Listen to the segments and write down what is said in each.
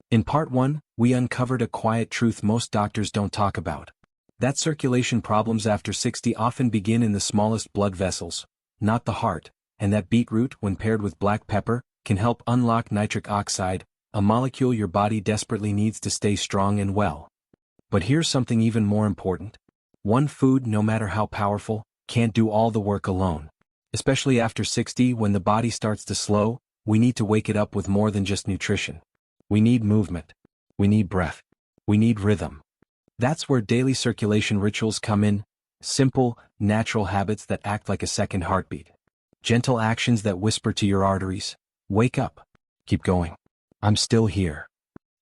In part 1, we uncovered a quiet truth most doctors don't talk about. That circulation problems after 60 often begin in the smallest blood vessels, not the heart, and that beetroot, when paired with black pepper, can help unlock nitric oxide, a molecule your body desperately needs to stay strong and well. But here's something even more important. One food, no matter how powerful, can't do all the work alone. Especially after 60, when the body starts to slow, we need to wake it up with more than just nutrition. We need movement. We need breath. We need rhythm. That's where daily circulation rituals come in, simple, natural habits that act like a second heartbeat. Gentle actions that whisper to your arteries, wake up, keep going. I'm still here.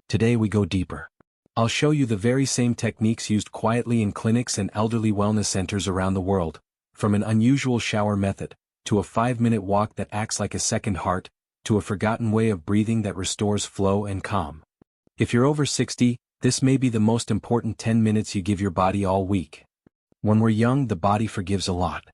Today we go deeper. I'll show you the very same techniques used quietly in clinics and elderly wellness centers around the world, from an unusual shower method, to a 5-minute walk that acts like a second heart, to a forgotten way of breathing that restores flow and calm. If you're over 60, this may be the most important 10 minutes you give your body all week. When we're young, the body forgives a lot.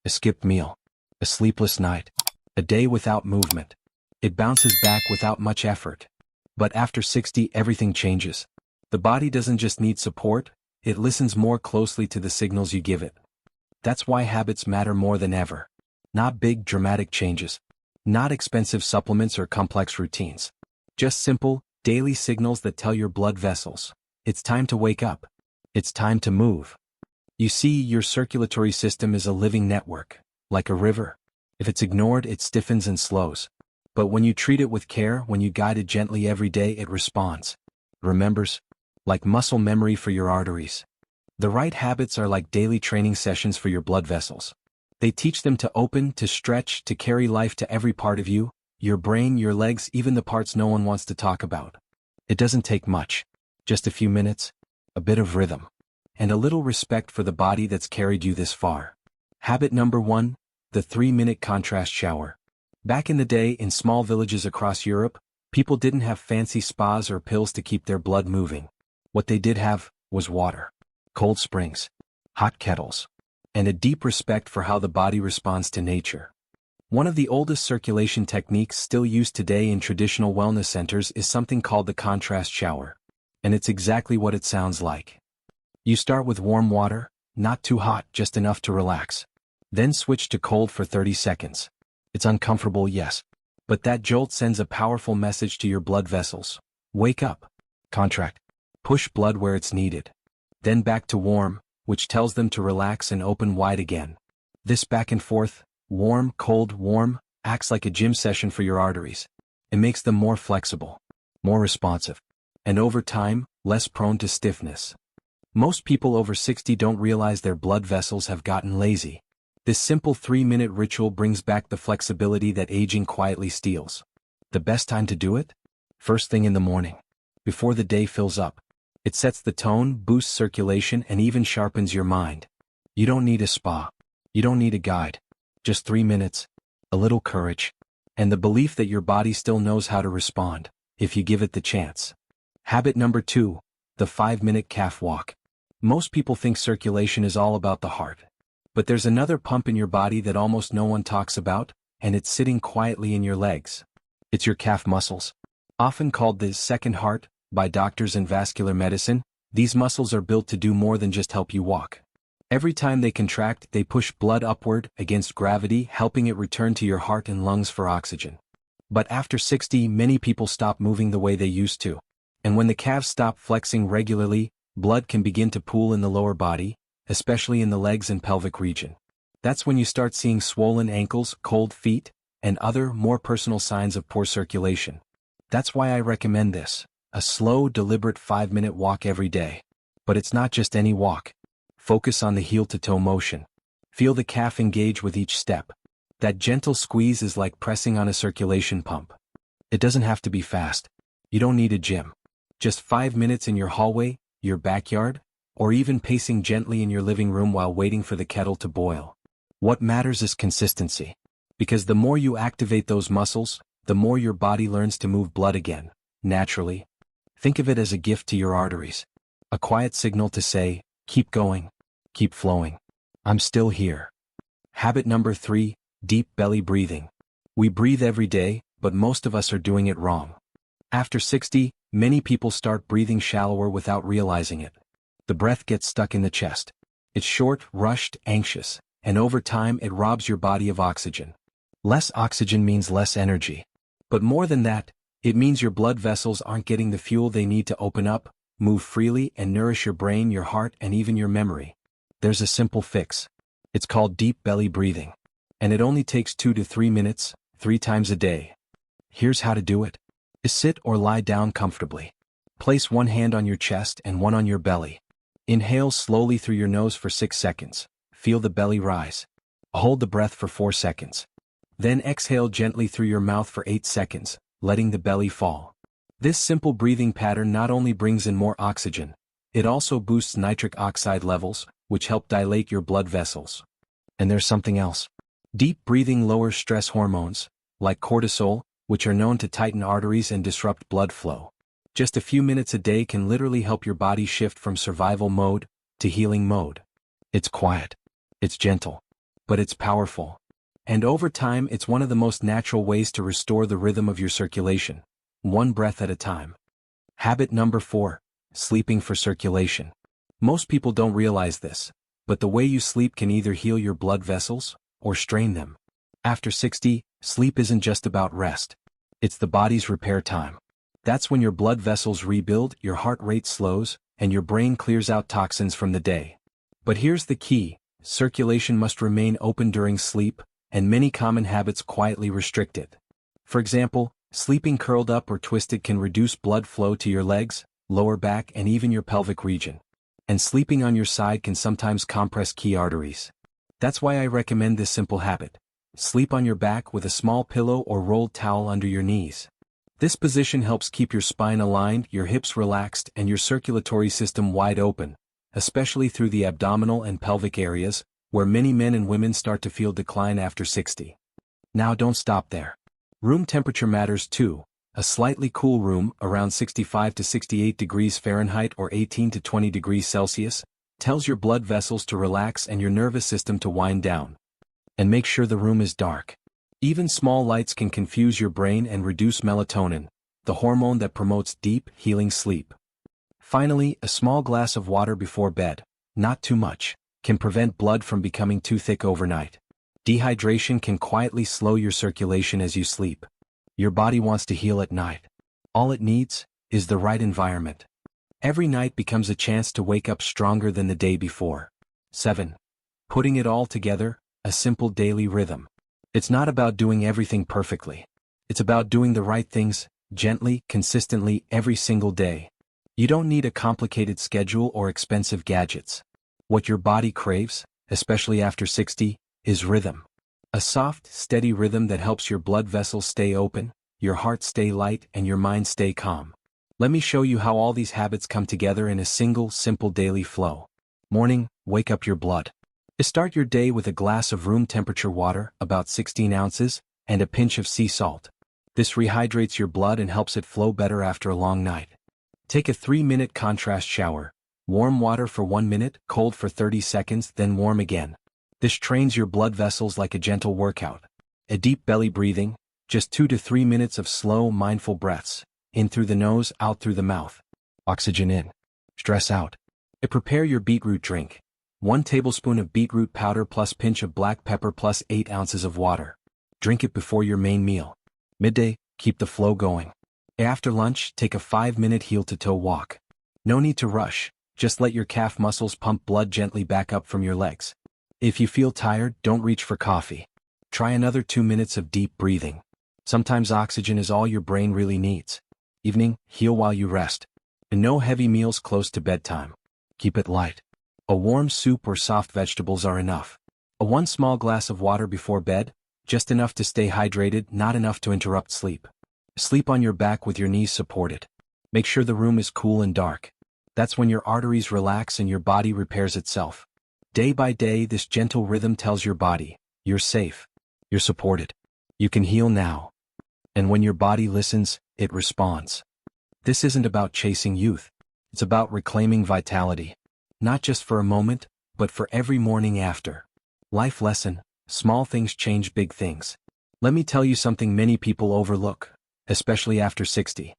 A skipped meal, a sleepless night, a day without movement. It bounces back without much effort. But after 60, everything changes. The body doesn't just need support, it listens more closely to the signals you give it. That's why habits matter more than ever. Not big, dramatic changes. Not expensive supplements or complex routines. Just simple, daily signals that tell your blood vessels, it's time to wake up. It's time to move. You see, your circulatory system is a living network, like a river. If it's ignored, it stiffens and slows. But when you treat it with care, when you guide it gently every day, it responds. Remembers, like muscle memory for your arteries. The right habits are like daily training sessions for your blood vessels. They teach them to open, to stretch, to carry life to every part of you, your brain, your legs, even the parts no one wants to talk about. It doesn't take much. Just a few minutes, a bit of rhythm, and a little respect for the body that's carried you this far. Habit number 1, the 3-minute contrast shower. Back in the day, in small villages across Europe, people didn't have fancy spas or pills to keep their blood moving. What they did have was water, cold springs, hot kettles, and a deep respect for how the body responds to nature. One of the oldest circulation techniques still used today in traditional wellness centers is something called the contrast shower. And it's exactly what it sounds like. You start with warm water, not too hot, just enough to relax. Then switch to cold for 30 seconds. It's uncomfortable, yes, but that jolt sends a powerful message to your blood vessels. Wake up. Contract. Push blood where it's needed. Then back to warm, which tells them to relax and open wide again. This back and forth, warm, cold, warm, acts like a gym session for your arteries. It makes them more flexible, more responsive, and over time, less prone to stiffness. Most people over 60 don't realize their blood vessels have gotten lazy. This simple 3-minute ritual brings back the flexibility that aging quietly steals. The best time to do it? First thing in the morning, before the day fills up. It sets the tone, boosts circulation, and even sharpens your mind. You don't need a spa. You don't need a guide. Just 3 minutes, a little courage, and the belief that your body still knows how to respond, if you give it the chance. Habit number 2, the 5-minute calf walk. Most people think circulation is all about the heart. But there's another pump in your body that almost no one talks about, and it's sitting quietly in your legs. It's your calf muscles. Often called the second heart by doctors in vascular medicine, these muscles are built to do more than just help you walk. Every time they contract, they push blood upward against gravity, helping it return to your heart and lungs for oxygen. But after 60, many people stop moving the way they used to. And when the calves stop flexing regularly, blood can begin to pool in the lower body, especially in the legs and pelvic region. That's when you start seeing swollen ankles, cold feet, and other, more personal signs of poor circulation. That's why I recommend this. A slow, deliberate 5-minute walk every day. But it's not just any walk. Focus on the heel-to-toe motion. Feel the calf engage with each step. That gentle squeeze is like pressing on a circulation pump. It doesn't have to be fast. You don't need a gym. Just 5 minutes in your hallway, your backyard, or even pacing gently in your living room while waiting for the kettle to boil. What matters is consistency. Because the more you activate those muscles, the more your body learns to move blood again, naturally. Think of it as a gift to your arteries. A quiet signal to say, keep going, keep flowing. I'm still here. Habit number 3, deep belly breathing. We breathe every day, but most of us are doing it wrong. After 60, Many people start breathing shallower without realizing it. The breath gets stuck in the chest. It's short, rushed, anxious, and over time it robs your body of oxygen. Less oxygen means less energy. But more than that, it means your blood vessels aren't getting the fuel they need to open up, move freely, and nourish your brain, your heart, and even your memory. There's a simple fix. It's called deep belly breathing. And it only takes 2 to 3 minutes, 3 times a day. Here's how to do it. Sit or lie down comfortably. Place one hand on your chest and one on your belly. Inhale slowly through your nose for 6 seconds. Feel the belly rise. Hold the breath for 4 seconds. Then exhale gently through your mouth for 8 seconds, letting the belly fall. This simple breathing pattern not only brings in more oxygen, it also boosts nitric oxide levels, which help dilate your blood vessels. And there's something else. Deep breathing lowers stress hormones, like cortisol, which are known to tighten arteries and disrupt blood flow. Just a few minutes a day can literally help your body shift from survival mode to healing mode. It's quiet. It's gentle. But it's powerful. And over time, it's one of the most natural ways to restore the rhythm of your circulation, one breath at a time. Habit number 4, sleeping for circulation. Most people don't realize this, but the way you sleep can either heal your blood vessels or strain them. After 60, sleep isn't just about rest. It's the body's repair time. That's when your blood vessels rebuild, your heart rate slows, and your brain clears out toxins from the day. But here's the key: circulation must remain open during sleep, and many common habits quietly restrict it. For example, sleeping curled up or twisted can reduce blood flow to your legs, lower back, and even your pelvic region. And sleeping on your side can sometimes compress key arteries. That's why I recommend this simple habit. Sleep on your back with a small pillow or rolled towel under your knees. This position helps keep your spine aligned, your hips relaxed, and your circulatory system wide open, especially through the abdominal and pelvic areas, where many men and women start to feel decline after 60. Now don't stop there. Room temperature matters too. A slightly cool room, around 65 to 68 degrees Fahrenheit or 18 to 20 degrees Celsius, tells your blood vessels to relax and your nervous system to wind down. And make sure the room is dark. Even small lights can confuse your brain and reduce melatonin, the hormone that promotes deep, healing sleep. Finally, a small glass of water before bed, not too much, can prevent blood from becoming too thick overnight. Dehydration can quietly slow your circulation as you sleep. Your body wants to heal at night. All it needs is the right environment. Every night becomes a chance to wake up stronger than the day before. 7. Putting it all together, a simple daily rhythm. It's not about doing everything perfectly. It's about doing the right things, gently, consistently, every single day. You don't need a complicated schedule or expensive gadgets. What your body craves, especially after 60, is rhythm. A soft, steady rhythm that helps your blood vessels stay open, your heart stay light, and your mind stay calm. Let me show you how all these habits come together in a single, simple daily flow. Morning, wake up your blood. Start your day with a glass of room temperature water, about 16 ounces, and a pinch of sea salt. This rehydrates your blood and helps it flow better after a long night. Take a 3-minute contrast shower. Warm water for 1 minute, cold for 30 seconds, then warm again. This trains your blood vessels like a gentle workout. A deep belly breathing, just 2 to 3 minutes of slow, mindful breaths, in through the nose, out through the mouth. Oxygen in. Stress out. Prepare your beetroot drink. 1 tablespoon of beetroot powder plus pinch of black pepper plus 8 ounces of water. Drink it before your main meal. Midday, keep the flow going. After lunch, take a 5-minute heel-to-toe walk. No need to rush, just let your calf muscles pump blood gently back up from your legs. If you feel tired, don't reach for coffee. Try another 2 minutes of deep breathing. Sometimes oxygen is all your brain really needs. Evening, heal while you rest. And no heavy meals close to bedtime. Keep it light. A warm soup or soft vegetables are enough. A 1 small glass of water before bed, just enough to stay hydrated, not enough to interrupt sleep. Sleep on your back with your knees supported. Make sure the room is cool and dark. That's when your arteries relax and your body repairs itself. Day by day, this gentle rhythm tells your body, you're safe, you're supported, you can heal now. And when your body listens, it responds. This isn't about chasing youth. It's about reclaiming vitality. Not just for a moment, but for every morning after. Life lesson: small things change big things. Let me tell you something many people overlook, especially after 60.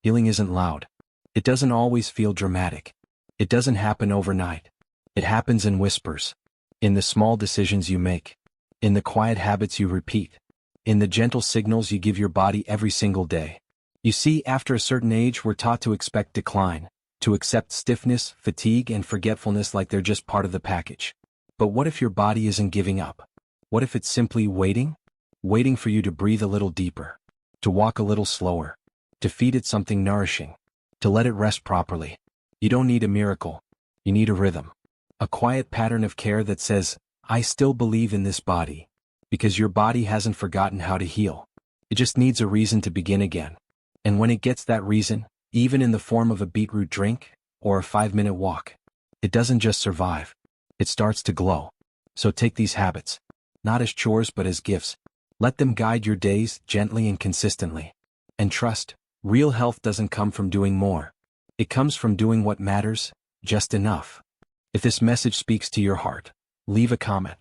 Healing isn't loud. It doesn't always feel dramatic. It doesn't happen overnight. It happens in whispers. In the small decisions you make. In the quiet habits you repeat. In the gentle signals you give your body every single day. You see, after a certain age, we're taught to expect decline, to accept stiffness, fatigue, and forgetfulness like they're just part of the package. But what if your body isn't giving up? What if it's simply waiting? Waiting for you to breathe a little deeper, to walk a little slower, to feed it something nourishing, to let it rest properly. You don't need a miracle. You need a rhythm. A quiet pattern of care that says, I still believe in this body. Because your body hasn't forgotten how to heal. It just needs a reason to begin again. And when it gets that reason, even in the form of a beetroot drink, or a 5-minute walk, it doesn't just survive. It starts to glow. So take these habits, not as chores but as gifts. Let them guide your days gently and consistently. And trust, real health doesn't come from doing more. It comes from doing what matters, just enough. If this message speaks to your heart, leave a comment.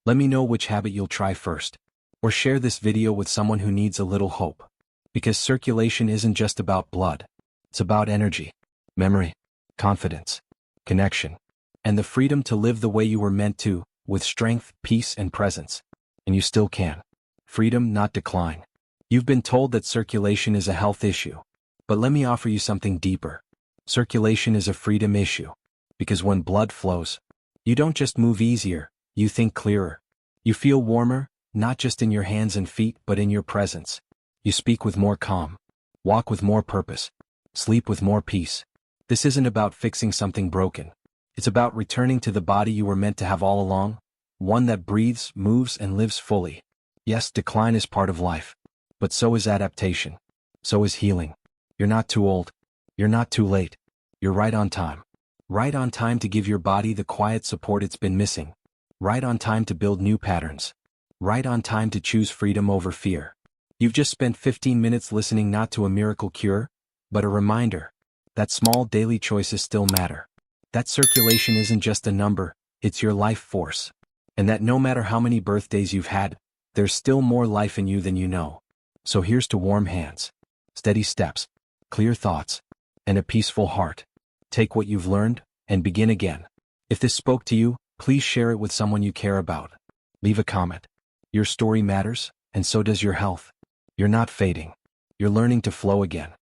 Let me know which habit you'll try first. Or share this video with someone who needs a little hope. Because circulation isn't just about blood. It's about energy, memory, confidence, connection, and the freedom to live the way you were meant to, with strength, peace, and presence. And you still can. Freedom, not decline. You've been told that circulation is a health issue. But let me offer you something deeper. Circulation is a freedom issue. Because when blood flows, you don't just move easier, you think clearer. You feel warmer, not just in your hands and feet but in your presence. You speak with more calm, walk with more purpose, sleep with more peace. This isn't about fixing something broken. It's about returning to the body you were meant to have all along, one that breathes, moves, and lives fully. Yes, decline is part of life. But so is adaptation. So is healing. You're not too old. You're not too late. You're right on time. Right on time to give your body the quiet support it's been missing. Right on time to build new patterns. Right on time to choose freedom over fear. You've just spent 15 minutes listening not to a miracle cure, but a reminder that small daily choices still matter. That circulation isn't just a number, it's your life force. And that no matter how many birthdays you've had, there's still more life in you than you know. So here's to warm hands, steady steps, clear thoughts, and a peaceful heart. Take what you've learned, and begin again. If this spoke to you, please share it with someone you care about. Leave a comment. Your story matters, and so does your health. You're not fading. You're learning to flow again.